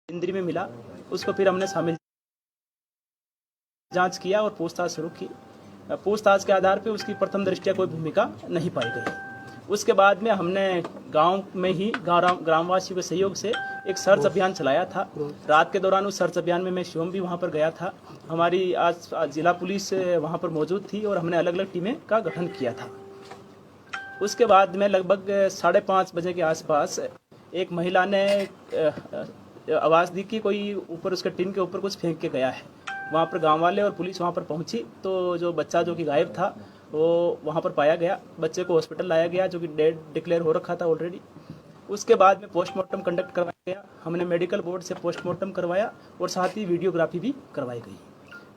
इंद्री में मिला, उसको फिर हमने शामिल जांच किया और पूछताछ शुरू की। पूछताछ के आधार पर उसकी प्रथम दृष्टया कोई भूमिका नहीं पाई गई। उसके बाद में हमने गांव में ही ग्रामवासियों के सहयोग से एक सर्च अभियान चलाया था। रात के दौरान उस सर्च अभियान में मैं स्वयं भी वहां पर गया था। हमारी आज जिला पुलिस वहां पर मौजूद थी और हमने अलग अलग टीमें का गठन किया था। उसके बाद में लगभग 5:30 बजे के आसपास एक महिला ने आवाज़ दी कि कोई ऊपर उसके टीन के ऊपर कुछ फेंक के गया है। वहाँ पर गांव वाले और पुलिस वहाँ पर पहुँची तो जो बच्चा जो कि गायब था वो वहाँ पर पाया गया। बच्चे को हॉस्पिटल लाया गया जो कि डेड डिक्लेयर हो रखा था ऑलरेडी। उसके बाद में पोस्टमार्टम कंडक्ट करवाया गया। हमने मेडिकल बोर्ड से पोस्टमार्टम करवाया और साथ ही वीडियोग्राफी भी करवाई गई।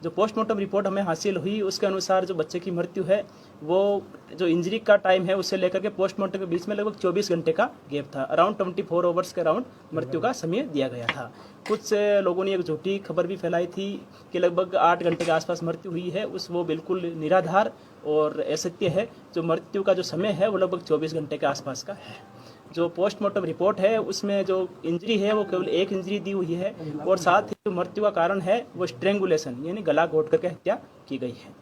जो पोस्टमार्टम रिपोर्ट हमें हासिल हुई उसके अनुसार जो बच्चे की मृत्यु है वो जो इंजरी का टाइम है उससे लेकर के पोस्टमार्टम के बीच में लगभग 24 घंटे का गैप था। अराउंड 24 आवर्स के अराउंड मृत्यु का समय दिया गया था। कुछ लोगों ने एक झूठी खबर भी फैलाई थी कि लगभग 8 घंटे के आसपास मृत्यु हुई है। वो बिल्कुल निराधार और असत्य है। जो मृत्यु का जो समय है वो लगभग 24 घंटे के आसपास का है। जो पोस्टमार्टम रिपोर्ट है उसमें जो इंजरी है वो केवल एक इंजरी दी हुई है और साथ ही जो मृत्यु का कारण है वो स्ट्रेंगुलेशन यानी गला घोट करके हत्या की गई है।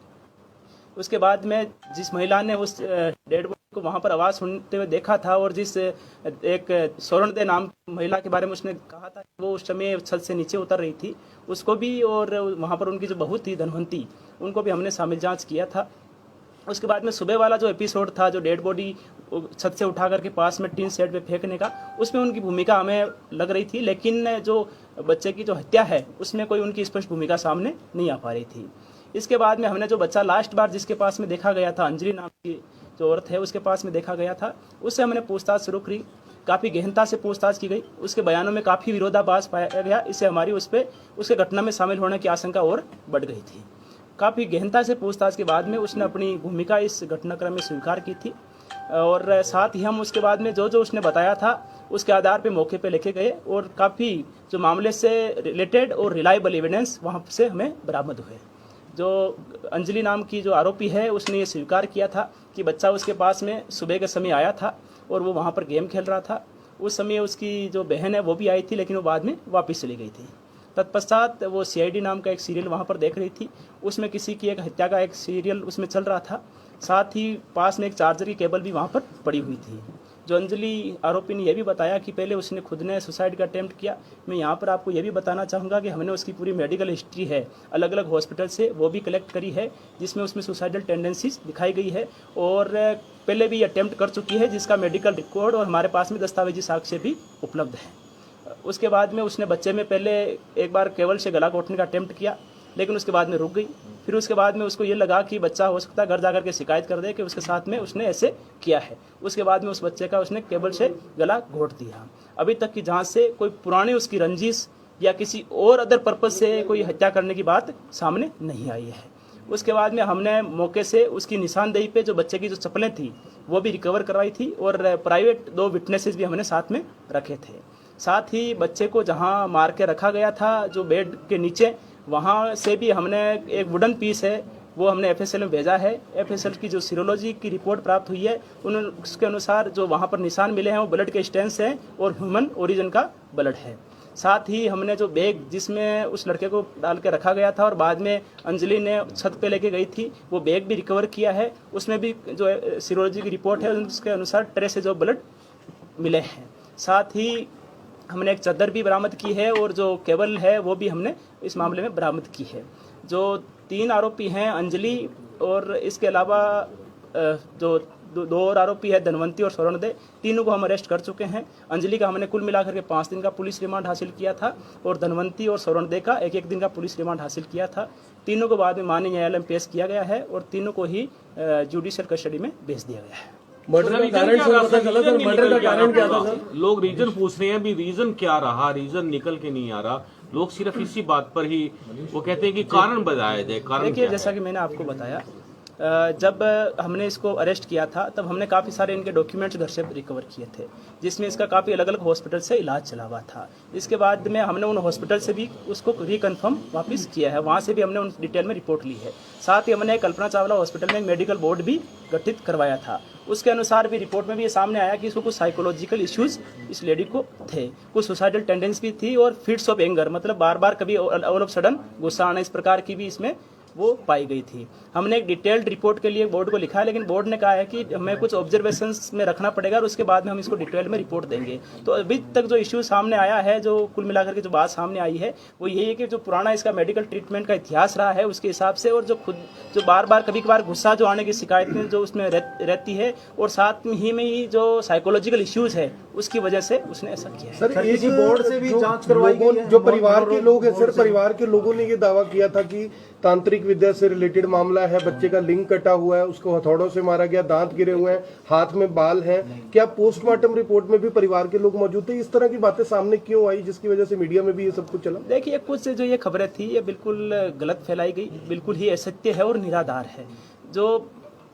उसके बाद में जिस महिला ने उस डेड बॉडी को वहाँ पर आवाज़ सुनते हुए देखा था और जिस एक स्वर्ण नाम महिला के बारे में उसने कहा था वो उस समय छत से नीचे उतर रही थी, उसको भी और वहाँ पर उनकी जो बहू थी धनवंती उनको भी हमने शामिल जाँच किया था। उसके बाद में सुबह वाला जो एपिसोड था जो डेड बॉडी छत से उठा करके पास में टीन शेड पे फेंकने का, उसमें उनकी भूमिका हमें लग रही थी, लेकिन जो बच्चे की जो हत्या है उसमें कोई उनकी स्पष्ट भूमिका सामने नहीं आ पा रही थी। इसके बाद में हमने जो बच्चा लास्ट बार जिसके पास में देखा गया था, अंजलि नाम की जो औरत है उसके पास में देखा गया था, उससे हमने पूछताछ शुरू की। काफ़ी गहनता से पूछताछ की गई। उसके बयानों में काफ़ी विरोधाभास पाया गया। इससे हमारी उस पर उसके घटना में शामिल होने की आशंका और बढ़ गई थी। काफ़ी गहनता से पूछताछ के बाद में उसने अपनी भूमिका इस घटनाक्रम में स्वीकार की थी और साथ ही हम उसके बाद में जो जो उसने बताया था उसके आधार पे मौके पे लेके गए और काफ़ी जो मामले से रिलेटेड और रिलायबल एविडेंस वहाँ से हमें बरामद हुए। जो अंजलि नाम की जो आरोपी है उसने ये स्वीकार किया था कि बच्चा उसके पास में सुबह के समय आया था और वो वहाँ पर गेम खेल रहा था। उस समय उसकी जो बहन है वो भी आई थी लेकिन वो बाद में वापस चली गई थी। तत्पश्चात वो CID नाम का एक सीरियल वहाँ पर देख रही थी, उसमें किसी की एक हत्या का एक सीरियल उसमें चल रहा था। साथ ही पास में एक चार्जर की केबल भी वहाँ पर पड़ी हुई थी। जो अंजलि आरोपी ने यह भी बताया कि पहले उसने खुद ने सुसाइड का अटेम्प्ट किया। मैं यहाँ पर आपको यह भी बताना चाहूँगा कि हमने उसकी पूरी मेडिकल हिस्ट्री है अलग अलग हॉस्पिटल से वो भी कलेक्ट करी है जिसमें उसमें सुसाइडल टेंडेंसीज दिखाई गई है और पहले भी अटेम्प्ट कर चुकी है जिसका मेडिकल रिकॉर्ड और हमारे पास में दस्तावेजी साक्ष्य भी उपलब्ध है। उसके बाद में उसने बच्चे में पहले एक बार केवल से गला घोटने का अटेम्प्ट किया लेकिन उसके बाद में रुक गई। फिर उसके बाद में उसको ये लगा कि बच्चा हो सकता है घर जाकर के शिकायत कर दे कि उसके साथ में उसने ऐसे किया है। उसके बाद में उस बच्चे का उसने केबल से गला घोट दिया। अभी तक की जांच से कोई पुराने उसकी रंजिश या किसी और अदर पर्पज से कोई हत्या करने की बात सामने नहीं आई है। उसके बाद में हमने मौके से उसकी निशानदेही पे जो बच्चे की जो चप्पलें थी वो भी रिकवर करवाई थी और प्राइवेट 2 विटनेसेस भी हमने साथ में रखे थे। साथ ही बच्चे को जहां मार के रखा गया था जो बेड के नीचे, वहां से भी हमने एक वुडन पीस है वो हमने FSL में भेजा है। FSL की जो सीरोलॉजी की रिपोर्ट प्राप्त हुई है उसके अनुसार जो वहां पर निशान मिले हैं वो ब्लड के स्टेन्स हैं और ह्यूमन ओरिजिन का ब्लड है। साथ ही हमने जो बैग जिसमें उस लड़के को डाल के रखा गया था और बाद में अंजलि ने छत पे लेके गई थी वो बैग भी रिकवर किया है। उसमें भी जो सीरोलॉजी की रिपोर्ट है उसके अनुसार ट्रेस से जो ब्लड मिले हैं। साथ ही हमने एक चादर भी बरामद की है और जो केबल है वो भी हमने इस मामले में बरामद की है। जो 3 आरोपी हैं अंजलि और इसके अलावा जो 2 और आरोपी है धनवंती और स्वर्णदे, तीनों को हम अरेस्ट कर चुके हैं। अंजलि का हमने कुल मिलाकर के 5 दिन का पुलिस रिमांड हासिल किया था और धनवंती और स्वर्णदे का 1-1 दिन का पुलिस रिमांड हासिल किया था। तीनों को बाद में माननीय न्यायालय में पेश किया गया है और तीनों को ही जुडिशियल कस्टडी में भेज दिया गया है। मर्डर का कारण सर पता चला सर? मर्डर का कारण क्या था सर? लोग रीजन पूछ रहे हैं, भी रीजन क्या रहा, रीजन निकल के नहीं आ रहा। लोग सिर्फ इसी बात पर ही वो कहते हैं कि कारण बताया जाए। कारण देखिए जैसा कि मैंने आपको बताया जब हमने इसको अरेस्ट किया था तब हमने काफ़ी सारे इनके डॉक्यूमेंट्स घर से रिकवर किए थे, जिसमें इसका काफ़ी अलग अलग हॉस्पिटल से इलाज चला हुआ था। इसके बाद में हमने उन हॉस्पिटल से भी उसको रिकन्फर्म वापस किया है, वहाँ से भी हमने उन डिटेल में रिपोर्ट ली है। साथ ही हमने कल्पना चावला हॉस्पिटल में एक मेडिकल बोर्ड भी गठित करवाया था, उसके अनुसार भी रिपोर्ट में भी ये सामने आया कि इसको कुछ साइकोलॉजिकल इश्यूज इस लेडी को थे, कुछ सुसाइडल टेंडेंसी भी थी और फिट्स ऑफ एंगर, मतलब बार बार कभी ऑल ऑफ सडन गुस्सा आना, इस प्रकार की भी इसमें वो पाई गई थी। हमने एक डिटेल्ड रिपोर्ट के लिए बोर्ड को लिखा है, लेकिन बोर्ड ने कहा है कि हमें कुछ ऑब्जर्वेशंस में रखना पड़ेगा और उसके बाद में हम इसको डिटेल में रिपोर्ट देंगे। तो अभी तक जो इश्यू सामने आया है, जो कुल मिलाकर के जो बात सामने आई है वो यही है कि जो पुराना इसका मेडिकल ट्रीटमेंट का इतिहास रहा है उसके हिसाब से, और जो बार बार कभी कभार गुस्सा जो आने की शिकायतें जो उसमें रहती है, और साथ ही में ही जो साइकोलॉजिकल इश्यूज है उसकी वजह से उसने ऐसा किया है। सर, किसी बोर्ड से भी जांच करवाई गई है? जो परिवार के लोग हैं सर, परिवार के लोगों ने ये दावा किया था कि तांत्रिक विद्या से रिलेटेड मामला है, बच्चे का लिंग कटा हुआ है, उसको हथौड़ों से मारा गया, दांत गिरे हुए हैं, हाथ में बाल हैं। क्या पोस्टमार्टम रिपोर्ट में भी परिवार के लोग मौजूद थे? इस तरह की बातें सामने क्यों आई जिसकी वजह से मीडिया में भी ये सब कुछ चला? देखिए, कुछ जो ये खबरें थी ये बिल्कुल गलत फैलाई गई, बिल्कुल ही असत्य है और निराधार है। जो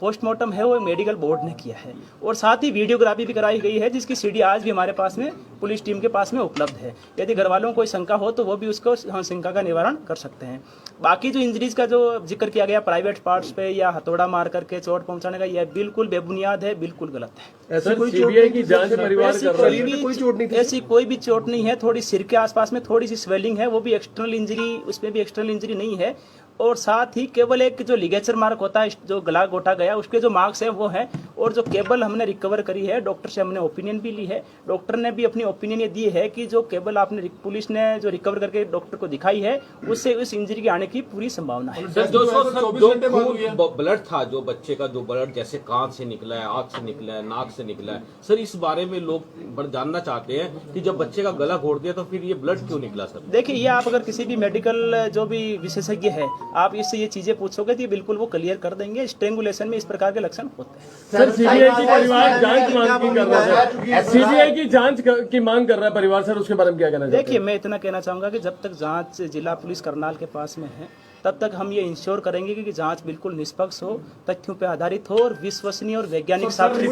पोस्टमार्टम है वो मेडिकल बोर्ड ने किया है, और साथ ही वीडियोग्राफी भी कराई गई है, जिसकी सीडी आज भी हमारे पास में पुलिस टीम के पास में उपलब्ध है। यदि घर वालों को कोई शंका हो तो वो भी उसको शंका का निवारण कर सकते हैं। बाकी जो इंजरीज का जो जिक्र किया गया प्राइवेट पार्ट्स पे या हथौड़ा मार करके चोट पहुंचाने का, यह बिल्कुल बेबुनियाद है, बिल्कुल गलत है। ऐसी कोई सीबीआई की जांच परिवार कर रहा है? कोई चोट नहीं थी, ऐसी कोई भी चोट नहीं है। थोड़ी सिर के आसपास में थोड़ी सी स्वेलिंग है, वो भी एक्सटर्नल इंजरी, उसमें भी एक्सटर्नल इंजरी नहीं है। और साथ ही केवल एक जो लिगेचर मार्क होता है, जो गला घोटा गया, उसके जो मार्क्स है वो है। और जो केबल हमने रिकवर करी है, डॉक्टर से हमने ओपिनियन भी ली है, डॉक्टर ने भी अपनी ओपिनियन ये दी है कि जो केबल आपने पुलिस ने जो रिकवर करके डॉक्टर को दिखाई है, उससे उस इंजरी के आने की पूरी संभावना है। सर, जो ब्लड था, जो बच्चे का जो ब्लड जैसे कान से निकला है, आंख से निकला है, नाक से निकला है, सर इस बारे में लोग जानना चाहते हैं कि जब बच्चे का गला घोट दिया तो फिर ये ब्लड क्यों निकला? सर देखिए, ये आप अगर किसी भी मेडिकल जो भी विशेषज्ञ है, आप इससे ये चीजें पूछोगे तो बिल्कुल वो क्लियर कर देंगे। स्ट्रेंगुलेशन में इस प्रकार के लक्षण होते हैं। सर, सीबीआई की परिवार जांच मांग कर रहा है, सीबीआई की जांच की मांग कर रहा है परिवार, सर उसके बारे में क्या कहना चाहते हैं? देखिए, मैं इतना कहना चाहूंगा कि जब तक जांच जिला पुलिस करनाल के पास में है, तब तक हम ये इंश्योर करेंगे कि जांच बिल्कुल निष्पक्ष हो, तथ्यों पे आधारित हो और विश्वसनीय और वैज्ञानिक साक्ष्य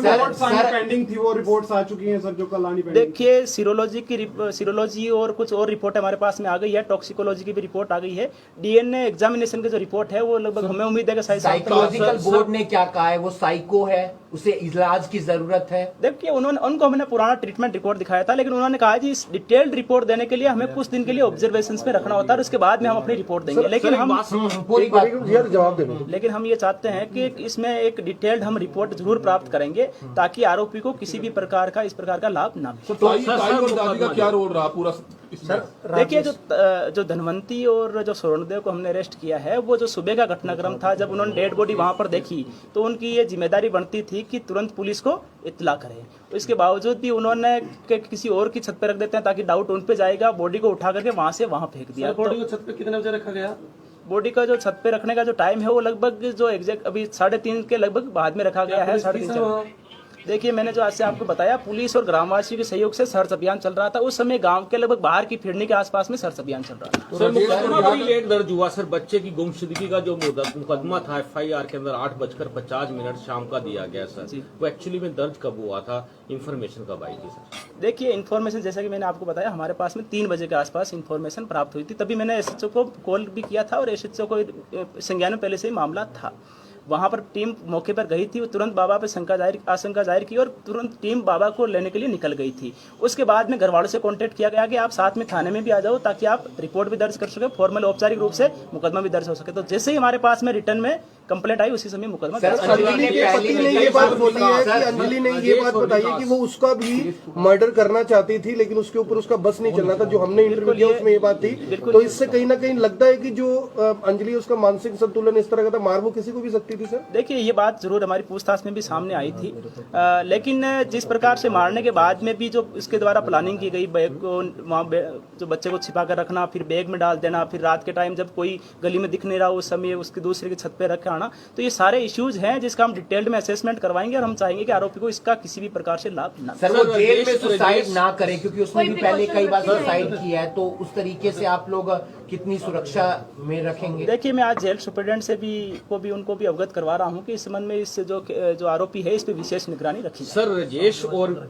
पेंडिंग थी, वो रिपोर्ट्स आ चुकी हैं सर, जो कल आनी पेंडिंग। देखिए, सीरोलॉजी और कुछ और रिपोर्ट हमारे पास में आ गई है, टॉक्सिकोलॉजी की भी रिपोर्ट आ गई है, डीएनए एग्जामिनेशन की जो रिपोर्ट है वो लगभग हमें उम्मीद है कि साइकोलॉजिकल बोर्ड ने क्या कहा है? वो साइको है, उसे इलाज की जरूरत है। देखिए, उनको हमने पुराना ट्रीटमेंट रिपोर्ट दिखाया था, लेकिन उन्होंने कहा कि इस डिटेल्ड रिपोर्ट देने के लिए हमें कुछ दिन के लिए ऑब्जर्वेशन में रखना होता है, उसके बाद में हम अपनी रिपोर्ट देंगे। लेकिन हम पूरी बात जवाब देंगे, लेकिन हम ये चाहते हैं कि इसमें एक डिटेल्ड हम रिपोर्ट जरूर प्राप्त करेंगे, ताकि आरोपी को किसी भी प्रकार का इस प्रकार का लाभ ना मिले। का क्या रोल रहा पूरा? देखिए, जो धनवंती और जो स्वर्णदेव को हमने अरेस्ट किया है, वो जो सुबह का घटनाक्रम था, जब उन्होंने डेड बॉडी वहां पर देखी तो उनकी ये जिम्मेदारी बनती थी कि तुरंत पुलिस को इत्तला करें। इसके बावजूद भी उन्होंने किसी और की छत पे रख देते हैं ताकि डाउट उन पे जाएगा, बॉडी को उठा करके वहां से वहां फेंक दिया। बॉडी को छत पे कितने बजे रखा गया? बॉडी का जो छत पे रखने का जो टाइम है वो लगभग जो एग्जैक्ट अभी 3:30 के लगभग बाद में रखा गया है। 3:30। देखिए, मैंने जो आज से आपको बताया, पुलिस और ग्रामवासियों के सहयोग से सर्च अभियान चल रहा था। उस समय गांव के लगभग बाहर की फिरनी के आसपास में सर्च अभियान चल रहा था। सर, मुकदमा बड़ी लेट दर्ज हुआ। सर, बच्चे की गुमशुदगी का जो मुकदमा था एफआईआर के अंदर 8:50 शाम का दिया गया सर, वो एक्चुअली में दर्ज कब हुआ था? इन्फॉर्मेशन कब आई थी सर? देखिए, इन्फॉर्मेशन जैसा कि मैंने आपको बताया, हमारे पास में 3 बजे के आसपास इन्फॉर्मेशन प्राप्त हुई थी। तभी मैंने एसएचओ को कॉल भी किया था और एसएचओ को संज्ञान में पहले से ही मामला था। वहां पर टीम मौके पर गई थी, वो तुरंत बाबा पे आशंका जाहिर की और तुरंत टीम बाबा को लेने के लिए निकल गई थी। उसके बाद में घर वालों से कांटेक्ट किया गया कि आप साथ में थाने में भी आ जाओ, ताकि आप रिपोर्ट भी दर्ज कर सके, फॉर्मल औपचारिक रूप से मुकदमा भी दर्ज हो सके। तो जैसे ही हमारे पास में रिटर्न में कंप्लेंट आई, उसी समय मुकदमा दर्ज। अंजलि के पति ने ये बात बोली है कि अंजलि ने ये बात बताई है कि वो उसका भी मर्डर करना चाहती थी, लेकिन उसके ऊपर उसका बस नहीं चलना था। जो हमने इंटरव्यू किया उसमें ये बात थी। तो इससे कहीं ना कहीं लगता है कि जो अंजलि उसका मानसिक संतुलन इस तरह का था, मार वो किसी को भी सकती थी। सर, देखिए, ये बात जरूर हमारी पूछताछ में भी सामने आई थी, लेकिन जिस प्रकार से मारने के बाद में भी जो इसके द्वारा प्लानिंग की गई, बैग को वहाँ जो बच्चे को छिपा कर रखना, फिर बैग में डाल देना, फिर रात के टाइम जब कोई गली में दिख नहीं रहा उस समय उसकी दूसरे की छत पे रख आना, कराना। तो ये सारे इश्यूज हैं जिसका हम डिटेल्ड में असेसमेंट करवाएंगे और हम चाहेंगे कि आरोपी को इसका किसी भी प्रकार से लाभ ना सर वो जेल में राजेश- सुसाइड ना करे, क्योंकि उसने कोई भी पहले कई बार precaution सुसाइड रखें। किया है, तो उस तरीके से आप लोग कितनी सुरक्षा में रखेंगे? देखिए, मैं आज जेल सुपरिटेंडेंट से भी उनको भी अवगत करवा रहा हूँ कि इस संबंध में इस जो आरोपी है इस पे विशेष निगरानी रखी जाए। सर राजेश और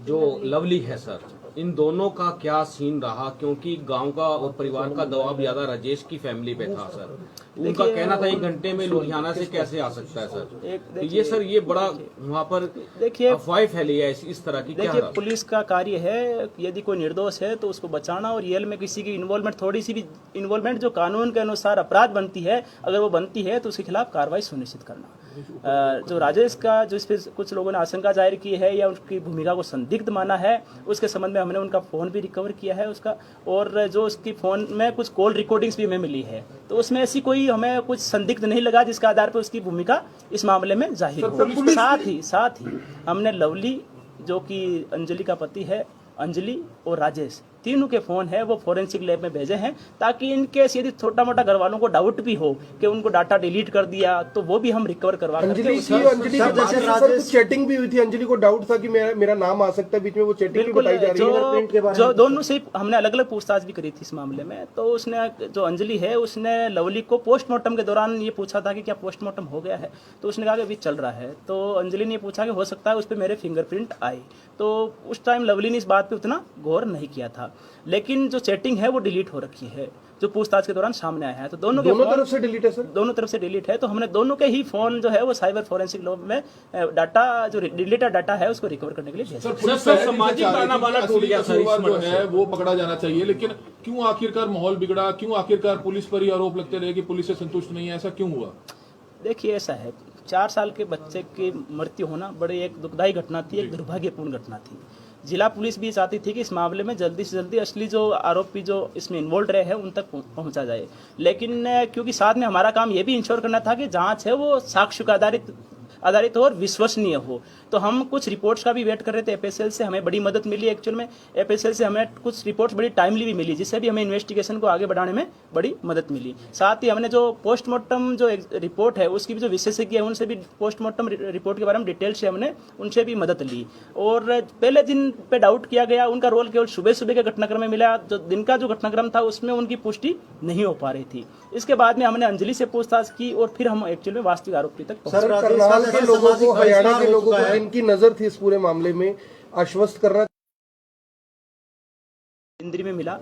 जो लवली है सर, इन दोनों का क्या सीन रहा? क्योंकि गांव का और परिवार का दबाव ज्यादा राजेश की फैमिली पे था सर। उनका देखिए, कहना था 1 घंटे में लुधियाना से कैसे आ सकता है सर। तो देखिए- ये सर ये बड़ा वहाँ पर देखिए- अफवाह फैली है इस तरह की। क्या देखिए, रहा? पुलिस का कार्य है, यदि कोई निर्दोष है तो उसको बचाना, और जेल में किसी की इन्वॉल्वमेंट, थोड़ी सी भी इन्वॉल्वमेंट जो कानून के अनुसार अपराध बनती है, अगर वो बनती है तो उसके खिलाफ कार्रवाई सुनिश्चित करना। जो राजेश का जो इस पे कुछ लोगों ने आशंका जाहिर की है या उसकी भूमिका को संदिग्ध माना है, उसके संबंध में हमने उनका फोन भी रिकवर किया है उसका, और जो उसकी फोन में कुछ कॉल रिकॉर्डिंग्स भी हमें मिली है, तो उसमें ऐसी कोई हमें कुछ संदिग्ध नहीं लगा जिसका आधार पर उसकी भूमिका इस मामले में जाहिर हो। साथ ही हमने लवली, जो कि अंजलि का पति है, अंजलि और राजेश, तीनों के फोन है वो फॉरेंसिक लैब में भेजे हैं, ताकि इनकेस यदि छोटा मोटा घर वालों को डाउट भी हो कि उनको डाटा डिलीट कर दिया तो वो भी हम रिकवर करवा करके अंजलि उसका- के बाद सर कुछ चैटिंग भी हुई थी। अंजलि को डाउट था कि मेरा नाम आ सकता है बीच में, वो चैटिंग भी बिल्कुल, बताई जा रही है। जो दोनों से हमने अलग अलग पूछताछ भी करी थी इस मामले में, तो उसने, जो अंजलि है, उसने लवली को पोस्टमार्टम के दौरान ये पूछा था कि क्या पोस्टमार्टम हो गया है, तो उसने कहा कि अभी चल रहा है। तो अंजलि ने ये पूछा कि हो सकता है उस पर मेरे फिंगरप्रिंट आए, तो उस टाइम लवली ने इस बात पे उतना गौर नहीं किया था। लेकिन जो चैटिंग है वो डिलीट हो रखी है, जो पूछताछ के दौरान सामने आया है। तो दोनों तरफ से डिलीट है सर, दोनों तरफ से डिलीट है। तो हमने दोनों के ही फोन जो है वो साइबर फॉरेंसिक लैब में डाटा, जो डिलीटेड डाटा है, उसको रिकवर करने के लिए भेजा। सर, सामाजिक ताना बाना टूट गया सर, इस जो मर्डर है से। वो पकड़ा जाना चाहिए, लेकिन क्यों आखिरकार माहौल बिगड़ा? क्यों आखिरकार पुलिस पर ही आरोप लगते रहे कि पुलिस से संतुष्ट नहीं है? ऐसा क्यों हुआ? देखिए, ऐसा है, 4 साल के बच्चे की मृत्यु होना बड़ी एक दुखदायी घटना थी, एक दुर्भाग्यपूर्ण घटना थी। जिला पुलिस भी चाहती थी कि इस मामले में जल्दी से जल्दी असली जो आरोपी जो इसमें इन्वॉल्व रहे हैं उन तक पहुंचा जाए। लेकिन क्योंकि साथ में हमारा काम ये भी इंश्योर करना था कि जांच है वो साक्ष्य का आधारित हो और विश्वसनीय हो, तो हम कुछ रिपोर्ट्स का भी वेट कर रहे थे। एफएसएल से हमें बड़ी मदद मिली, एक्चुअल में एफएसएल से हमें कुछ रिपोर्ट्स बड़ी टाइमली भी मिली, जिससे भी हमें इन्वेस्टिगेशन को आगे बढ़ाने में बड़ी मदद मिली। साथ ही हमने जो पोस्टमार्टम जो रिपोर्ट है उसकी भी जो विशेषज्ञ है उनसे भी पोस्टमार्टम रिपोर्ट के बारे में डिटेल से हमने उनसे भी मदद ली। और पहले दिन पे डाउट किया गया, उनका रोल केवल सुबह सुबह के घटनाक्रम में मिला, जो दिन का जो घटनाक्रम था उसमें उनकी पुष्टि नहीं हो पा रही थी। इसके बाद में हमने अंजलि से पूछताछ की और फिर हम एक्चुअल में वास्तविक आरोपी तक पहुंचे। करनाल के लोगों को, हरियाणा के लोगों को जिनकी नजर थी इस पूरे मामले में, आश्वस्त करना इंद्री में मिला